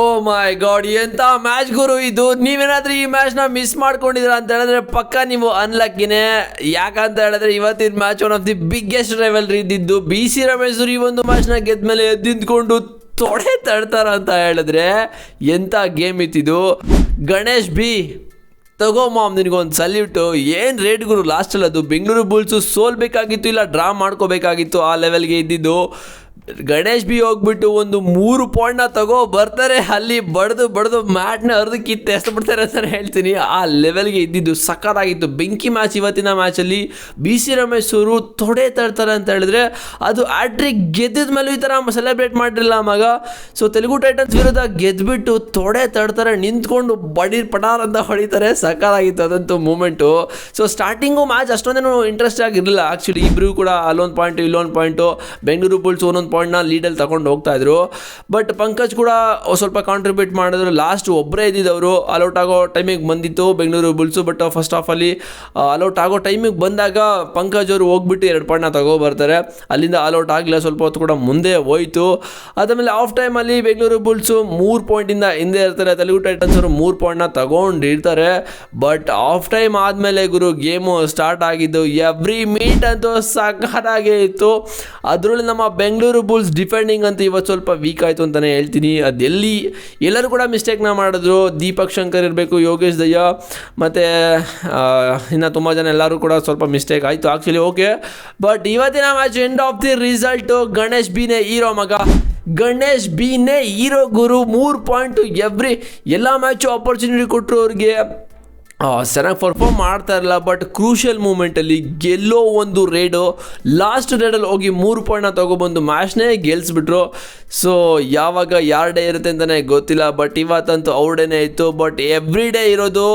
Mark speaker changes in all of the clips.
Speaker 1: ಓ ಮೈ god, ಎಂತ match ಗುರು ಇದು. ನೀವೇನಾದ್ರೂ ಈ ಮ್ಯಾಚ್ ನ ಮಿಸ್ ಮಾಡ್ಕೊಂಡಿದ್ರ ಅಂತ ಹೇಳಿದ್ರೆ ಪಕ್ಕ ನೀವು ಅನ್ಲಕ್ಕಿನೇ. ಯಾಕಂತ ಹೇಳಿದ್ರೆ ಇವತ್ತಿನ match one of the biggest rivalry ಇದ್ದಿದ್ದು. BC ರಮೇಶ್ ಈ ಒಂದು ಮ್ಯಾಚ್ ನ ಗೆದ್ದ ಮೇಲೆ ಎದ್ದಿಂದ್ಕೊಂಡು ತೊಡೆ ತಡ್ತಾರ ಅಂತ ಹೇಳಿದ್ರೆ ಎಂತ ಗೇಮ್ ಇತ್ತಿದು. ಗಣೇಶ್ ಬಿ ತಗೋ ಮಾಮ್, ನಿನಗೊಂದು ಸಲ್ಯೂಟು. ಏನು ರೇಟ್ ಗುರು ಲಾಸ್ಟಲ್ಲಿ. ಅದು ಬೆಂಗಳೂರು ಬುಲ್ಸು ಸೋಲ್ಬೇಕಾಗಿತ್ತು, ಇಲ್ಲ ಡ್ರಾ ಮಾಡ್ಕೋಬೇಕಾಗಿತ್ತು, ಆ ಲೆವೆಲ್ಗೆ ಇದ್ದಿದ್ದು. ಗಣೇಶ್ ಬಿ ಹೋಗ್ಬಿಟ್ಟು ಒಂದು 3 ಪಾಯಿಂಟ್ನ ತಗೋ ಬರ್ತಾರೆ. ಅಲ್ಲಿ ಬಡ್ದು ಮ್ಯಾಟ್ನ ಅರ್ಧ ಕಿತ್ತು ಎಸ್ಬಿಡ್ತಾರೆ ಅಂತಲೇ ಹೇಳ್ತೀನಿ. ಆ ಲೆವೆಲ್ಗೆ ಇದ್ದಿದ್ದು ಸಕ್ಕತ್ತಾಗಿತ್ತು. ಬೆಂಕಿ ಮ್ಯಾಚ್ ಇವತ್ತಿನ ಮ್ಯಾಚಲ್ಲಿ. BC ರಮೇಶ್ ಅವರು ತೊಡೆ ತಡ್ತಾರೆ ಅಂತ ಹೇಳಿದ್ರೆ ಅದು ಆಟ್ರಿಕ್ ಗೆದ್ದಿದ ಮೇಲೂ ಈ ಥರ ಸೆಲೆಬ್ರೇಟ್ ಮಾಡಿರಲಿಲ್ಲ ಮಗ. ಸೊ ತೆಲುಗು ಟೈಟನ್ಸ್ ವಿರುದ್ಧ ಗೆದ್ದುಬಿಟ್ಟು ತೊಡೆ ತಡ್ತಾರೆ, ನಿಂತ್ಕೊಂಡು ಪಟಾರ್ ಅಂತ ಹೊಡಿತಾರೆ. ಸಕ್ಕತ್ತಾಗಿತ್ತು ಅದಂತೂ ಮೂಮೆಂಟು. ಸೊ ಸ್ಟಾರ್ಟಿಂಗು ಮ್ಯಾಚ್ ಅಷ್ಟೊಂದೇನು ಇಂಟ್ರೆಸ್ಟ್ ಆಗಿರಲಿಲ್ಲ ಆ್ಯಕ್ಚುಲಿ. ಇಬ್ಬರು ಕೂಡ ಅಲ್ಲೊಂದು ಪಾಯಿಂಟು ಇಲ್ಲೊಂದು ಪಾಯಿಂಟು. ಬೆಂಗಳೂರು ಬುಲ್ಸ್ ಒಂದೊಂದು ಪಾಯಿಂಟ್ನ ಲೀಡಲ್ಲಿ ತಗೊಂಡು ಹೋಗ್ತಾ ಇದ್ರು. ಬಟ್ ಪಂಕಜ್ ಕೂಡ ಸ್ವಲ್ಪ ಕಾಂಟ್ರಿಬ್ಯೂಟ್ ಮಾಡಿದ್ರು. ಲಾಸ್ಟ್ ಒಬ್ಬರೇ ಇದ್ದಿದ್ದವರು. ಅಲೌಟ್ ಆಗೋ ಟೈಮಿಗೆ ಬಂದಿತ್ತು ಬೆಂಗಳೂರು ಬುಲ್ಸು. ಬಟ್ ಫಸ್ಟ್ ಹಾಫಲ್ಲಿ ಅಲೌಟ್ ಆಗೋ ಟೈಮಿಗೆ ಬಂದಾಗ ಪಂಕಜ್ ಅವರು ಹೋಗ್ಬಿಟ್ಟು 2 ಪಾಯಿಂಟ್ನ ತಗೋ ಬರ್ತಾರೆ. ಅಲ್ಲಿಂದ ಅಲೌಟ್ ಆಗಲಿಲ್ಲ, ಸ್ವಲ್ಪ ಹೊತ್ತು ಕೂಡ ಮುಂದೆ ಹೋಯಿತು. ಅದಾದಮೇಲೆ ಆಫ್ ಟೈಮಲ್ಲಿ ಬೆಂಗಳೂರು ಬುಲ್ಸು 3 ಪಾಯಿಂಟಿಂದ ಹಿಂದೆ ಇರ್ತಾರೆ. ತೆಲುಗು ಟೈಟನ್ಸ್ ಅವರು 3 ಪಾಯಿಂಟ್ನ ತಗೊಂಡಿರ್ತಾರೆ. ಬಟ್ ಆಫ್ ಟೈಮ್ ಆದಮೇಲೆ ಗುರು ಗೇಮು ಸ್ಟಾರ್ಟ್ ಆಗಿದ್ದು. ಎವ್ರಿ ಮೀಟ್ ಅಂತೂ ಸಖತ್ತಾಗೇ ಇತ್ತು. ಅದರಲ್ಲಿ ನಮ್ಮ ಬೆಂಗಳೂರು ಬುಲ್ಸ್ ಡಿಫೆಂಡಿಂಗ್ ಅಂತ ಇವತ್ತು ಸ್ವಲ್ಪ ವೀಕ್ ಆಯಿತು ಅಂತಲೇ ಹೇಳ್ತೀನಿ. ಅದೆಲ್ಲಿ ಎಲ್ಲರೂ ಕೂಡ ಮಿಸ್ಟೇಕ್ನ ಮಾಡಿದ್ರು. ದೀಪಕ್ ಶಂಕರ್ ಇರಬೇಕು, ಯೋಗೇಶ್ ದಯ್ಯ ಮತ್ತು ಇನ್ನು ತುಂಬ ಜನ ಎಲ್ಲರೂ ಕೂಡ ಸ್ವಲ್ಪ ಮಿಸ್ಟೇಕ್ ಆಯಿತು ಆ್ಯಕ್ಚುಲಿ. ಓಕೆ, ಬಟ್ ಇವತ್ತಿನ match end of the result Ganesh ಬಿನೇ ಹೀರೋ ಮಗ. ಗಣೇಶ್ ಬಿನೇ ಹೀರೋ ಗುರು. 3 ಪಾಯಿಂಟು ಎಲ್ಲ ಮ್ಯಾಚು ಆಪರ್ಚುನಿಟಿ ಕೊಟ್ಟರು ಅವ್ರಿಗೆ. ಚೆನ್ನಾಗಿ ಪರ್ಫಾರ್ಮ್ ಮಾಡ್ತಾ ಇರಲ್ಲ. ಬಟ್ ಕ್ರೂಷಿಯಲ್ ಮೂಮೆಂಟಲ್ಲಿ ಗೆಲ್ಲೋ ಒಂದು ರೇಡು. ಲಾಸ್ಟ್ ರೇಡಲ್ಲಿ ಹೋಗಿ 3 ಪಾಯಿಂಟ್ನ ತೊಗೊಬಂದು ಮ್ಯಾಚ್ನೇ ಗೆಲ್ಲಿಸ್ಬಿಟ್ರು. ಸೊ ಯಾವಾಗ ಯಾರ ಡೇ ಇರುತ್ತೆ ಅಂತಲೇ ಗೊತ್ತಿಲ್ಲ. ಬಟ್ ಇವತ್ತಂತೂ ಅವ್ರ ಡೇನೇ ಇತ್ತು. ಬಟ್ ಎವ್ರಿ ಡೇ ಇರೋದು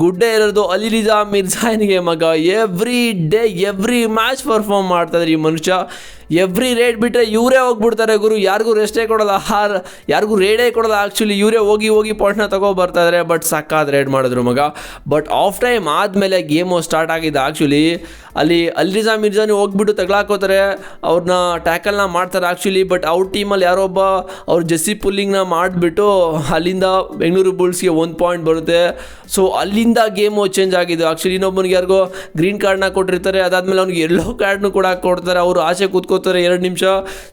Speaker 1: ಗುಡ್ ಡೇ ಇರೋದು ಅಲಿರಿಜಾ ಮಿರ್ಜಾನಿಗೆ ಮಗ. Every day every match perform ಮಾಡ್ತಾಯಿದ್ರು ಈ ಮನುಷ್ಯ. ಎವ್ರಿ ರೇಡ್ ಬಿಟ್ಟರೆ ಇವರೇ ಹೋಗ್ಬಿಡ್ತಾರೆ ಗುರು. ಯಾರಿಗೂ ರೆಸ್ಟೇ ಕೊಡೋಲ್ಲ, ಯಾರಿಗೂ ರೇಡೇ ಕೊಡೋಲ್ಲ ಆ್ಯಕ್ಚುಲಿ. ಇವರೇ ಹೋಗಿ ಪಾಯಿಂಟ್ನ ಬರ್ತಾಯಿದ್ದಾರೆ. ಬಟ್ ಸಕ್ಕಾದ ರೇಡ್ ಮಾಡಿದ್ರು ಮಗ. ಬಟ್ ಆಫ್ ಟೈಮ್ ಆದಮೇಲೆ ಗೇಮು ಸ್ಟಾರ್ಟ್ ಆಗಿದ್ದು ಆ್ಯಕ್ಚುಲಿ. ಅಲ್ಲಿ ಅಲಿರಿಜಾ ಮಿರ್ಜಾನಿ ಹೋಗ್ಬಿಟ್ಟು ತಗ್ಲಾಕೋತಾರೆ, ಅವ್ರನ್ನ ಟ್ಯಾಕಲ್ನ ಮಾಡ್ತಾರೆ ಆ್ಯಕ್ಚುಲಿ. ಬಟ್ ಅವ್ರ ಟೀಮಲ್ಲಿ ಯಾರೊಬ್ಬ ಅವ್ರು ಜೆಸ್ಸಿ ಪುಲ್ಲಿಂಗ್ನ ಮಾಡಿಬಿಟ್ಟು ಅಲ್ಲಿಂದ ಬೆಂಗಳೂರು ಬುಲ್ಸ್ಗೆ 1 ಪಾಯಿಂಟ್ ಬರುತ್ತೆ. ಸೊ ಅಲ್ಲಿಂದ ಗೇಮು ಚೇಂಜ್ ಆಗಿದ್ದು ಆ್ಯಕ್ಚುಲಿ. ಇನ್ನೊಬ್ಬನಿಗೆ ಯಾರಿಗೋ ಗ್ರೀನ್ ಕಾರ್ಡ್ನ ಕೊಟ್ಟಿರ್ತಾರೆ, ಅದಾದಮೇಲೆ ಅವ್ನಿಗೆ ಯೆಲ್ಲೋ ಕಾರ್ಡ್ನು ಕೂಡ ಕೊಡ್ತಾರೆ. ಅವರು ಆಚೆ ಕೂತ್ಕೋತಾರೆ 2 ನಿಮಿಷ.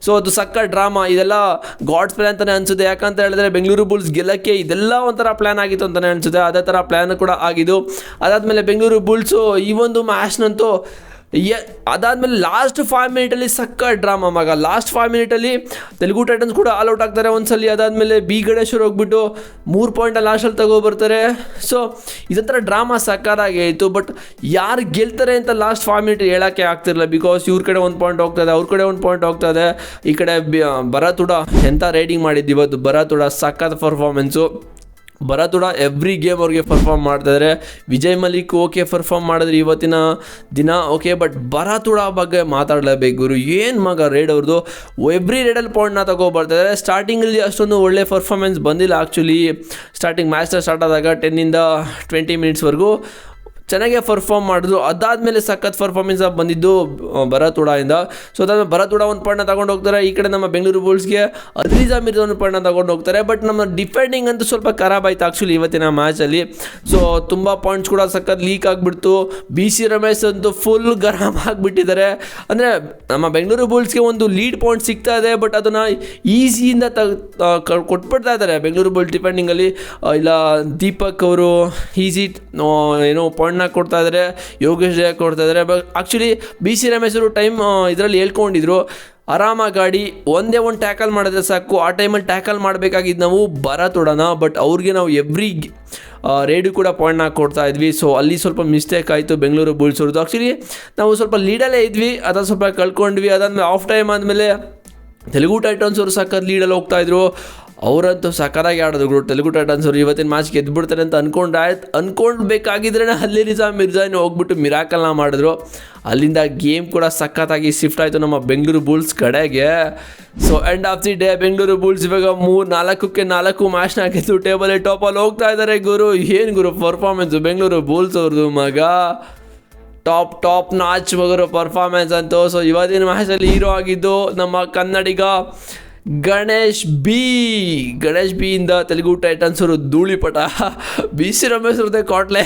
Speaker 1: ಸೊ ಅದು ಸಕ್ಕ ಡ್ರಾಮಾ. ಇದೆಲ್ಲ ಗಾಡ್ಸ್ ಪ್ಲ್ಯಾನ್ ಅಂತಲೇ ಅನಿಸುತ್ತೆ. ಯಾಕಂತ ಹೇಳಿದ್ರೆ ಬೆಂಗಳೂರು ಬುಲ್ಸ್ ಗೆಲ್ಲಕ್ಕೆ ಇದೆಲ್ಲ ಒಂಥರ ಪ್ಲ್ಯಾನ್ ಆಗಿತ್ತು ಅಂತಲೇ ಅನಿಸುತ್ತೆ. ಅದೇ ಥರ ಪ್ಲ್ಯಾನ್ ಕೂಡ ಆಗಿದ್ದು. ಅದಾದಮೇಲೆ ಬೆಂಗಳೂರು ಬುಲ್ಸು ಈ ಒಂದು ಮ್ಯಾಚ್ನಂತೂ ಅದಾದಮೇಲೆ ಲಾಸ್ಟ್ 5 ಮಿನಿಟಲ್ಲಿ ಸಕ್ಕ ಡ್ರಾಮಾ ಮಗ. ಲಾಸ್ಟ್ 5 ಮಿನಿಟಲ್ಲಿ ತೆಲುಗು ಟೈಟನ್ಸ್ ಕೂಡ ಆಲ್ಔಟ್ ಆಗ್ತಾರೆ ಒಂದ್ಸಲಿ. ಅದಾದಮೇಲೆ ಬಿ ಗಣೇಶ್ವರ್ ಹೋಗ್ಬಿಟ್ಟು 3 ಪಾಯಿಂಟ್ ಲಾಸ್ಟಲ್ಲಿ ಬರ್ತಾರೆ. ಸೊ ಇದೊಂಥರ ಡ್ರಾಮಾ ಸಕ್ಕತ್ತಾಗಿ ಆಯಿತು. ಬಟ್ ಯಾರು ಗೆಲ್ತಾರೆ ಅಂತ ಲಾಸ್ಟ್ 5 ಮಿನಿಟ್ ಹೇಳೋಕ್ಕೆ ಆಗ್ತಿರಲಿಲ್ಲ. ಬಿಕಾಸ್ ಇವ್ರ ಕಡೆ 1 ಪಾಯಿಂಟ್ ಹೋಗ್ತದೆ, ಅವ್ರ ಕಡೆ 1 ಪಾಯಿಂಟ್ ಹೋಗ್ತದೆ. ಈ ಕಡೆ ಭರತ್ ಕೂಡ ಎಂಥ ರೈಡಿಂಗ್ ಮಾಡಿದ್ದು ಇವತ್ತು. ಭರತ್ ಕೂಡ ಸಕ್ಕತ್ತ ಪರ್ಫಾರ್ಮೆನ್ಸು. ಭರತ್ ಕೂಡ ಎವ್ರಿ ಗೇಮ್ ಅವ್ರಿಗೆ ಪರ್ಫಾರ್ಮ್ ಮಾಡ್ತಾಯಿದ್ದಾರೆ. ವಿಜಯ್ ಮಲಿಕ್ ಓಕೆ ಪರ್ಫಾರ್ಮ್ ಮಾಡಿದ್ರೆ ಇವತ್ತಿನ ದಿನ ಓಕೆ. ಬಟ್ ಭರತ್ ಕೂಡ ಬಗ್ಗೆ ಮಾತಾಡಲೇಬೇಕು ಗುರು. ಏನು ಮಗ ರೇಡ್ ಅವ್ರದ್ದು. ಎವ್ರಿ ರೇಡಲ್ಲಿ ಪಾಯಿಂಟ್ನ ಬರ್ತಾಯಿದ್ದಾರೆ. ಸ್ಟಾರ್ಟಿಂಗಲ್ಲಿ ಅಷ್ಟೊಂದು ಒಳ್ಳೆ ಪರ್ಫಾರ್ಮೆನ್ಸ್ ಬಂದಿಲ್ಲ ಆ್ಯಕ್ಚುಲಿ. ಸ್ಟಾರ್ಟಿಂಗ್ ಮ್ಯಾಚ್ನ ಸ್ಟಾರ್ಟ್ ಆದಾಗ 10 ಇಂದ 20 ಮಿನಿಟ್ಸ್ವರೆಗೂ ಚೆನ್ನಾಗೇ ಪರ್ಫಾರ್ಮ್ ಮಾಡಿದ್ರು. ಅದಾದಮೇಲೆ ಸಖತ್ ಪರ್ಫಾರ್ಮೆನ್ಸ್ ಬಂದಿದ್ದು ಭರತ್ ಉಡಾಯಿಂದ. ಸೊ ಅದಾದಮೇಲೆ ಭರತ್ ಉಡಾ 1 ಪಾಯಿಂಟ್ನ ತಗೊಂಡು ಹೋಗ್ತಾರೆ. ಈ ಕಡೆ ನಮ್ಮ ಬೆಂಗಳೂರು ಬುಲ್ಸ್ಗೆ ಅಲಿರಿಜಾ ಮಿರ್ಜಾ 1 ಪಾಯಿಂಟ್ನ ತಗೊಂಡು ಹೋಗ್ತಾರೆ. ಬಟ್ ನಮ್ಮ ಡಿಫೆಂಡಿಂಗ್ ಅಂತೂ ಸ್ವಲ್ಪ ಖರಾಬ್ ಆಯಿತು ಆ್ಯಕ್ಚುಲಿ ಇವತ್ತಿನ ಮ್ಯಾಚಲ್ಲಿ. ಸೊ ತುಂಬ ಪಾಯಿಂಟ್ಸ್ ಕೂಡ ಸಖತ್ ಲೀಕ್ ಆಗಿಬಿಡ್ತು. BC ರಮೇಶ್ ಅಂತೂ ಫುಲ್ ಗರಂ ಆಗಿಬಿಟ್ಟಿದ್ದಾರೆ. ಅಂದರೆ ನಮ್ಮ ಬೆಂಗಳೂರು ಬುಲ್ಸ್ಗೆ ಒಂದು ಲೀಡ್ ಪಾಯಿಂಟ್ ಸಿಗ್ತಾ ಇದೆ. ಬಟ್ ಅದನ್ನು ಈಸಿಯಿಂದ ಕೊಟ್ಬಿಡ್ತಾ ಇದ್ದಾರೆ ಬೆಂಗಳೂರು ಬುಲ್ಸ್ ಡಿಫೆಂಡಿಂಗಲ್ಲಿ. ಇಲ್ಲ ದೀಪಕ್ ಅವರು ಈಸಿ ಏನೋ ಪಾಯಿಂಟ್ನ ಕೊಡ್ತಾ ಇದ್ದಾರೆ, ಯೋಗೇಶ್ ದಯ್ಯ ಕೊಡ್ತಾ ಇದ್ದಾರೆ. ಬಟ್ ಆ್ಯಕ್ಚುಲಿ BC ರಮೇಶ್ ಅವರು ಟೈಮ್ ಇದರಲ್ಲಿ ಹೇಳ್ಕೊಂಡಿದ್ರು, ಆರಾಮಾಗಿ ಗಾಡಿ ಒಂದೇ ಒಂದು ಟ್ಯಾಕಲ್ ಮಾಡಿದ್ರೆ ಸಾಕು. ಆ ಟೈಮಲ್ಲಿ ಟ್ಯಾಕಲ್ ಮಾಡಬೇಕಾಗಿದ್ದು ನಾವು ಭರತ್ ಉಡಾನ. ಬಟ್ ಅವ್ರಿಗೆ ನಾವು ಎವ್ರಿ ರೇಡು ಕೂಡ ಪಾಯಿಂಟ್ನ ಕೊಡ್ತಾ ಇದ್ವಿ. ಸೊ ಅಲ್ಲಿ ಸ್ವಲ್ಪ ಮಿಸ್ಟೇಕ್ ಆಯಿತು ಬೆಂಗಳೂರು ಬುಲ್ಸ್ ಅವ್ರದ್ದು. ಆ್ಯಕ್ಚುಲಿ ನಾವು ಸ್ವಲ್ಪ ಲೀಡಲ್ಲೇ ಇದ್ವಿ, ಅದನ್ನು ಸ್ವಲ್ಪ ಕಳ್ಕೊಂಡ್ವಿ. ಅದಾದಮೇಲೆ ಆಫ್ ಟೈಮ್ ಆದಮೇಲೆ ತೆಲುಗು ಟೈಟನ್ಸ್ ಅವರು ಸಖತ್ ಲೀಡಲ್ಲಿ ಹೋಗ್ತಾಯಿದ್ರು. ಅವರಂತೂ ಸಕ್ಕತ್ತಾಗಿ ಆಡಿದ್ರು ತೆಲುಗು ಟೈಟನ್ಸ್ ಅವರು. ಇವತ್ತಿನ ಮ್ಯಾಚ್ ಗೆದ್ದುಬಿಡ್ತಾರೆ ಅಂತ ಅನ್ಕೊಳ್ಬೇಕಾಗಿದ್ರೆ ಅಲಿರಿಜಾ ಮಿರ್ಜಾನಿ ಹೋಗ್ಬಿಟ್ಟು ಮಿರಾಕಲ್ನ ಮಾಡಿದ್ರು. ಅಲ್ಲಿಂದ ಗೇಮ್ ಕೂಡ ಸಖತ್ತಾಗಿ ಶಿಫ್ಟ್ ಆಯಿತು ನಮ್ಮ ಬೆಂಗಳೂರು ಬುಲ್ಸ್ ಕಡೆಗೆ. So end of the day Bengaluru Bulls ಇವಾಗ 4-4 ಮ್ಯಾಚ್ನ ಗೆದ್ದು ಟೇಬಲ್ ಟಾಪಲ್ಲಿ ಹೋಗ್ತಾ ಇದ್ದಾರೆ ಗುರು. ಏನು ಗುರು ಪರ್ಫಾರ್ಮೆನ್ಸು ಬೆಂಗಳೂರು ಬುಲ್ಸ್ ಅವ್ರದ್ದು ಮಗ. ಟಾಪ್ ನಾಚ್ ಮಗರು ಪರ್ಫಾರ್ಮೆನ್ಸ್ ಅಂತೂ. ಸೊ ಇವತ್ತಿನ ಮ್ಯಾಚಲ್ಲಿ ಹೀರೋ ಆಗಿದ್ದು ನಮ್ಮ ಕನ್ನಡಿಗ ಗಣೇಶ್ ಬಿ ಇಂದ ತೆಲುಗು ಟೈಟನ್ಸ್ ಅವರು ಧೂಳಿಪಟ. ಬಿ ಸಿ ರಮೇಶ್ ಅವ್ರದ್ದೇ ಕಾಟ್ಲೆ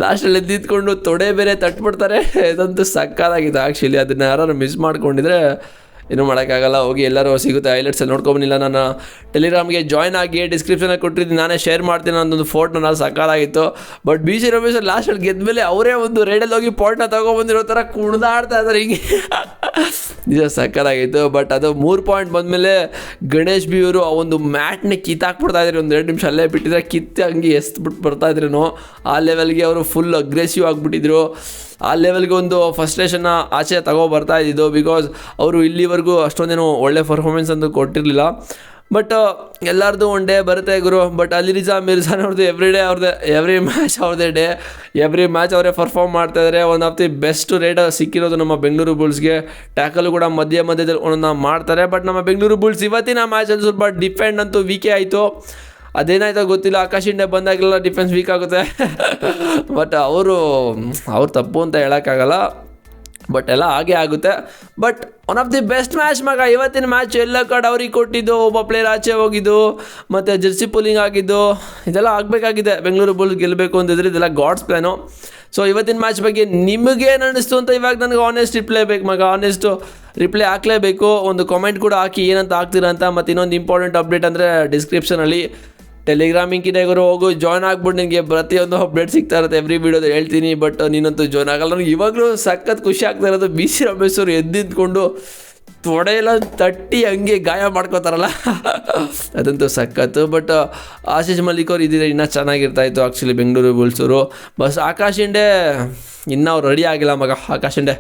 Speaker 1: ಲಾಸ್ಟಲ್ಲಿ ಎದ್ದಿದ್ಕೊಂಡು ತೊಡೆ ಬೇರೆ ತಟ್ಬಿಡ್ತಾರೆ. ಇದಂತೂ ಸಕ್ಕತ್ತಾಗಿದೆ ಆ್ಯಕ್ಚುಲಿ. ಅದನ್ನ ಯಾರು ಮಿಸ್ ಮಾಡ್ಕೊಂಡಿದ್ರೆ ಏನೂ ಮಾಡೋಕ್ಕಾಗಲ್ಲ. ಹೋಗಿ ಎಲ್ಲರೂ ಸಿಗುತ್ತೆ, ಹೈಲೈಟ್ಸಲ್ಲಿ ನೋಡ್ಕೊಂಬನಿಲ್ಲ. ನಾನು ಟೆಲಿಗ್ರಾಮ್ಗೆ ಜಾಯ್ನ್ ಆಗಿ ಡಿಸ್ಕ್ರಿಪ್ಷನಲ್ಲಿ ಕೊಟ್ಟಿದ್ದೀನಿ, ನಾನೇ ಶೇರ್ ಮಾಡ್ತೀನಿ ಅನ್ನೊಂದು ಫೋಟೋ ನಾನು ಸಕ್ಕತ್ತಾಗಿತ್ತು. ಬಟ್ ಬಿ ಸಿ ರಮೇಶ್ ಲಾಸ್ಟಲ್ಲಿ ಗೆದ್ಮೇಲೆ ಅವರೇ ಒಂದು ರೇಡಲ್ಲಿ ಹೋಗಿ ಪಾಯಿಂಟ್ನ ತೊಗೊಬಂದಿರೋ ಥರ ಕುಣಿದಾಡ್ತಾ ಇದ್ದಾರೆ ಹಿಂಗೆ. ನಿಜ ಸಕ್ಕತ್ತಾಗಿತ್ತು. ಬಟ್ ಅದು 3 ಪಾಯಿಂಟ್ ಬಂದಮೇಲೆ ಗಣೇಶ್ ಬಿ ಅವರು ಆ ಒಂದು ಮ್ಯಾಟ್ನ ಕಿತ್ತಾಕ್ಬಿಡ್ತಾ ಇದ್ರು. ಒಂದು 2 ನಿಮಿಷ ಅಲ್ಲೇ ಬಿಟ್ಟಿದ್ರೆ ಕಿತ್ತು ಹಂಗೆ ಎಸ್ಬಿಟ್ಟು ಬರ್ತಾಯಿದ್ರು. ಆ ಲೆವೆಲ್ಗೆ ಅವರು ಫುಲ್ ಅಗ್ರೆಸಿವ್ ಆಗಿಬಿಟ್ಟಿದ್ರು. ಆ ಲೆವೆಲ್ಗೆ ಒಂದು ಫಸ್ಟ್ರೇಷನ್ನ ಆಚೆ ಬರ್ತಾ ಇದ್ದಿದ್ದು. ಬಿಕಾಸ್ ಅವರು ಇಲ್ಲಿವರೆಗೂ ಅಷ್ಟೊಂದೇನು ಒಳ್ಳೆ ಪರ್ಫಾರ್ಮೆನ್ಸ್ ಅಂತೂ ಕೊಟ್ಟಿರಲಿಲ್ಲ. ಬಟ್ ಎಲ್ಲರದು ಒನ್ ಡೇ ಬರುತ್ತೆ ಗುರು. ಬಟ್ ಅಲಿ ಮಿರ್ಜಾನ್ ಅವ್ರದ್ದು ಎವ್ರಿ ಮ್ಯಾಚ್ ಅವ್ರದ್ದೇ ಡೇ. ಎವ್ರಿ ಮ್ಯಾಚ್ ಅವರೇ ಪರ್ಫಾರ್ಮ್ ಮಾಡ್ತಾಯಿದ್ದಾರೆ. One of the best rate ಸಿಕ್ಕಿರೋದು ನಮ್ಮ ಬೆಂಗಳೂರು ಬುಲ್ಸ್ಗೆ. ಟ್ಯಾಕಲು ಕೂಡ ಮಧ್ಯದಲ್ಲಿ ಒಂದೊಂದು ಮಾಡ್ತಾರೆ. ಬಟ್ ನಮ್ಮ ಬೆಂಗಳೂರು ಬುಲ್ಸ್ ಇವತ್ತಿನ ಮ್ಯಾಚಲ್ಲಿ ಸ್ವಲ್ಪ ಡಿಫೆಂಡ್ ಅಂತೂ ವೀಕೇ ಆಯಿತು. ಅದೇನಾಯ್ತೋ ಗೊತ್ತಿಲ್ಲ. ಆಕಾಶ್ ಇಂಡಿಯಾ ಬಂದಾಗೆಲ್ಲ ಡಿಫೆನ್ಸ್ ವೀಕ್ ಆಗುತ್ತೆ. ಬಟ್ ಅವ್ರು ತಪ್ಪು ಅಂತ ಹೇಳೋಕ್ಕಾಗಲ್ಲ. ಬಟ್ ಎಲ್ಲ ಹಾಗೆ ಆಗುತ್ತೆ. But one of the best match ಮಗ ಇವತ್ತಿನ ಮ್ಯಾಚ್. ಎಲ್ಲ ಕಾರ್ಡ್ ಅವ್ರಿಗೆ ಕೊಟ್ಟಿದ್ದು, ಒಬ್ಬ ಪ್ಲೇಯರ್ ಆಚೆ ಹೋಗಿದ್ದು, ಮತ್ತು ಜರ್ಸಿ ಪುಲ್ಲಿಂಗ್ ಆಗಿದ್ದು, ಇದೆಲ್ಲ ಆಗಬೇಕಾಗಿದೆ. ಬೆಂಗಳೂರು ಬುಲ್ಸ್ ಗೆಲ್ಲಬೇಕು ಅಂತಿದ್ರೆ ಇದೆಲ್ಲ ಗಾಡ್ಸ್ ಪ್ಲ್ಯಾನು. ಸೊ ಇವತ್ತಿನ ಮ್ಯಾಚ್ ಬಗ್ಗೆ ನಿಮಗೇನು ಅನ್ನಿಸ್ತು ಅಂತ ಇವಾಗ ನನಗೆ ಆನೆಸ್ಟ್ ರಿಪ್ಲೈ ಬೇಕು ಮಗ. ಆನೆಸ್ಟು ರಿಪ್ಲೈ ಹಾಕಲೇಬೇಕು. ಒಂದು ಕಾಮೆಂಟ್ ಕೂಡ ಹಾಕಿ ಏನಂತ ಹಾಕ್ತೀರಾ ಅಂತ. ಮತ್ತು ಇನ್ನೊಂದು ಇಂಪಾರ್ಟೆಂಟ್ ಅಪ್ಡೇಟ್ ಅಂದರೆ ಡಿಸ್ಕ್ರಿಪ್ಷನಲ್ಲಿ ಟೆಲಿಗ್ರಾಮ್ ಲಿಂಕಿದೆ ಗುರು, ಹೋಗು ಜಾಯ್ನ್ ಆಗ್ಬಿಟ್ಟು ನಿನಗೆ ಪ್ರತಿಯೊಂದು ಅಪ್ಡೇಟ್ ಸಿಗ್ತಾ ಇರುತ್ತೆ. ಎವ್ರಿ ವೀಡಿಯೋದಲ್ಲಿ ಹೇಳ್ತೀನಿ. ಬಟ್ ನೀನಂತೂ ಜಾಯ್ನ್ ಆಗಲ್ಲ. ನನಗೆ ಇವಾಗಲೂ ಸಖತ್ ಖುಷಿ ಆಗ್ತಾ ಇರೋದು ಬಿ ಸಿ ರಮೇಶ್ ಅವರು ಎದ್ದಿದ್ಕೊಂಡು ತೊಡೆಯೆಲ್ಲ ತಟ್ಟಿ ಹಂಗೆ ಗಾಯ ಮಾಡ್ಕೋತಾರಲ್ಲ, ಅದಂತೂ ಸಖತ್ತು. ಬಟ್ ಆಶೀಶ್ ಮಲ್ಲಿಕ್ ಅವ್ರು ಇದ್ದಿದ್ರೆ ಇನ್ನೂ ಚೆನ್ನಾಗಿರ್ತಾಯಿತ್ತು ಆ್ಯಕ್ಚುಲಿ ಬೆಂಗಳೂರು ಬುಲ್ಸವರು. ಬಸ್ ಆಕಾಶ್ ಇಂಡೆ ಇನ್ನೂ ಅವ್ರು ರೆಡಿ ಆಗಿಲ್ಲ ಮಗ. ಆಕಾಶ್ ಇಂಡೆ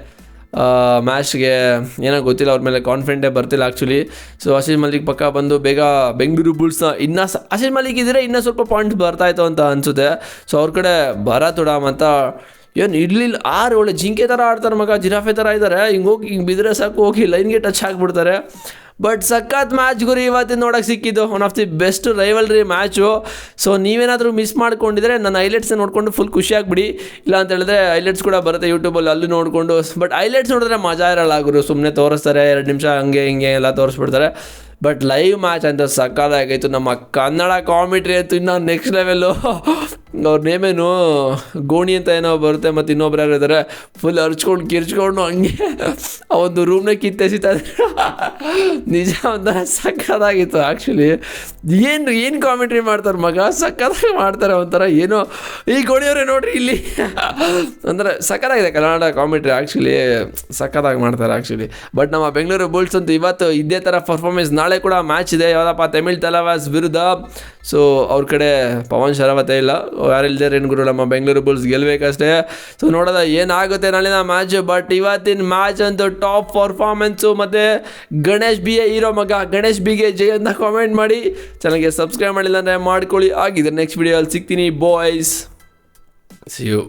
Speaker 1: ಮ್ಯಾಚ್ಗೆ ಏನೋ ಗೊತ್ತಿಲ್ಲ, ಅವ್ರ ಮೇಲೆ ಕಾನ್ಫಿಡೆಂಟೇ ಬರ್ತಿಲ್ಲ ಆ್ಯಕ್ಚುಲಿ. ಸೊ ಆಶೀಶ್ ಮಲ್ಲಿಕ್ ಪಕ್ಕ ಬಂದು ಬೇಗ ಬೆಂಗಳೂರು ಬುಲ್ಸ್ನ ಆಶೀಶ್ ಮಲ್ಲಿಕ್ ಇದ್ದರೆ ಇನ್ನೂ ಸ್ವಲ್ಪ ಪಾಯಿಂಟ್ಸ್ ಬರ್ತಾಯಿತ್ತು ಅಂತ ಅನಿಸುತ್ತೆ. ಸೊ ಅವ್ರ ಕಡೆ ಬರತುಡಾಮ್ ಅಂತ ಏನು ಇರಲಿಲ್ಲ. 6 ಒಳ್ಳೆ ಜಿಂಕೆ ಥರ ಆಡ್ತಾರೆ ಮಗ, ಜಿರಾಫೆ ಥರ ಇದ್ದಾರೆ. ಹಿಂಗೆ ಬಿದ್ದರೆ ಸಾಕು ಹೋಗಿ ಲೈನ್ಗೆ ಟಚ್ ಆಗಿಬಿಡ್ತಾರೆ. ಬಟ್ ಸಖತ್ ಮ್ಯಾಚ್ ಗುರಿ ಇವತ್ತಿನ ನೋಡೋಕೆ ಸಿಕ್ಕಿದ್ದು. One of the best rivalry match. So ನೀವೇನಾದರೂ ಮಿಸ್ ಮಾಡ್ಕೊಂಡಿದ್ರೆ ನನ್ನ ಹೈಲೈಟ್ಸ್ ನೋಡಿಕೊಂಡು ಫುಲ್ ಖುಷಿಯಾಗಿಬಿಡಿ. ಇಲ್ಲ ಅಂತ ಹೇಳಿದ್ರೆ ಹೈಲೈಟ್ಸ್ ಕೂಡ ಬರುತ್ತೆ ಯೂಟ್ಯೂಬಲ್ಲಿ, ಅಲ್ಲಿ ನೋಡಿಕೊಂಡು. ಬಟ್ ಹೈಲೈಟ್ಸ್ ನೋಡಿದ್ರೆ ಮಜಾ ಇರಲ್ಲ ಗುರು. ಸುಮ್ಮನೆ ತೋರಿಸ್ತಾರೆ 2 ನಿಮಿಷ ಹಂಗೆ ಹಿಂಗೆ ಎಲ್ಲ ತೋರಿಸ್ಬಿಡ್ತಾರೆ. ಬಟ್ ಲೈವ್ ಮ್ಯಾಚ್ ಅಂತ ಸಕ್ಕತ್ತಾಗಿತ್ತು. ನಮ್ಮ ಕನ್ನಡ ಕಾಮಿಟ್ರಿ ಅಂತೂ ಇನ್ನೂ ನೆಕ್ಸ್ಟ್ ಲೆವೆಲ್ಲು. ಅವ್ರ ನೇಮೇನು ಗೋಣಿ ಅಂತ ಏನೋ ಬರುತ್ತೆ, ಮತ್ತು ಇನ್ನೊಬ್ರು ಯಾರು ಇದ್ದಾರೆ ಫುಲ್ ಹರ್ಚ್ಕೊಂಡು ಕಿರ್ಚ್ಕೊಂಡು ಹಂಗೆ ಆ ಒಂದು ರೂಮ್ನ ಕಿತ್ತೆಸಿತಾ ನಿಜ ಒಂಥರ ಸಕ್ಕತ್ತಾಗಿತ್ತು ಆ್ಯಕ್ಚುಲಿ. ಏನು ಕಾಮಿಟ್ರಿ ಮಾಡ್ತಾರೆ ಮಗ, ಸಕ್ಕತ್ತಾಗಿ ಮಾಡ್ತಾರೆ. ಒಂಥರ ಏನೋ ಈ ಗೋಣಿಯವರೇ ನೋಡ್ರಿ ಇಲ್ಲಿ ಅಂದರೆ ಸಕ್ಕತ್ತಾಗಿದೆ ಕನ್ನಡ ಕಾಮಿಟ್ರಿ ಆ್ಯಕ್ಚುಲಿ, ಸಕ್ಕತ್ತಾಗಿ ಮಾಡ್ತಾರೆ ಆ್ಯಕ್ಚುಲಿ. ಬಟ್ ನಮ್ಮ ಬೆಂಗಳೂರು ಬುಲ್ಸ್ ಅಂತೂ ಇವತ್ತು ಇದೇ ಥರ ಪರ್ಫಾರ್ಮೆನ್ಸ್. ನಾಳೆ ಕೂಡ ಮ್ಯಾಚ್ ಇದೆ, ಯಾವುದಪ್ಪ ತಮಿಳ್ ತಲವಾಸ್ ವಿರುದ್ಧ. ಸೊ ಅವ್ರ ಕಡೆ ಪವನ್ ಶರಾವತೆ ಇಲ್ಲ, ಯಾರಿಲ್ದೇ ಗುರು. ನಮ್ಮ ಬೆಂಗಳೂರು ಬುಲ್ಸ್ ಗೆಲ್ಲಬೇಕಷ್ಟೇ. ಸೊ ನೋಡೋದ ಏನಾಗುತ್ತೆ ನಾಳಿನ ಮ್ಯಾಚ್. ಬಟ್ ಇವತ್ತಿನ ಮ್ಯಾಚ್ ಅಂತೂ ಟಾಪ್ ಪರ್ಫಾರ್ಮೆನ್ಸು. ಮತ್ತು ಗಣೇಶ್ ಬಿ ಹೀರೋ ಮಗ. ಗಣೇಶ್ ಬಿಗೆ ಜೈ ಅಂತ ಕಾಮೆಂಟ್ ಮಾಡಿ. ಚಾನಲ್ಗೆ ಸಬ್ಸ್ಕ್ರೈಬ್ ಮಾಡಿಲ್ಲ ಅಂದರೆ ಮಾಡ್ಕೊಳ್ಳಿ. ಆಗಿದೆ ನೆಕ್ಸ್ಟ್ ವಿಡಿಯೋಲ್ಲಿ ಸಿಗ್ತೀನಿ ಬಾಯ್ಸ್. C you.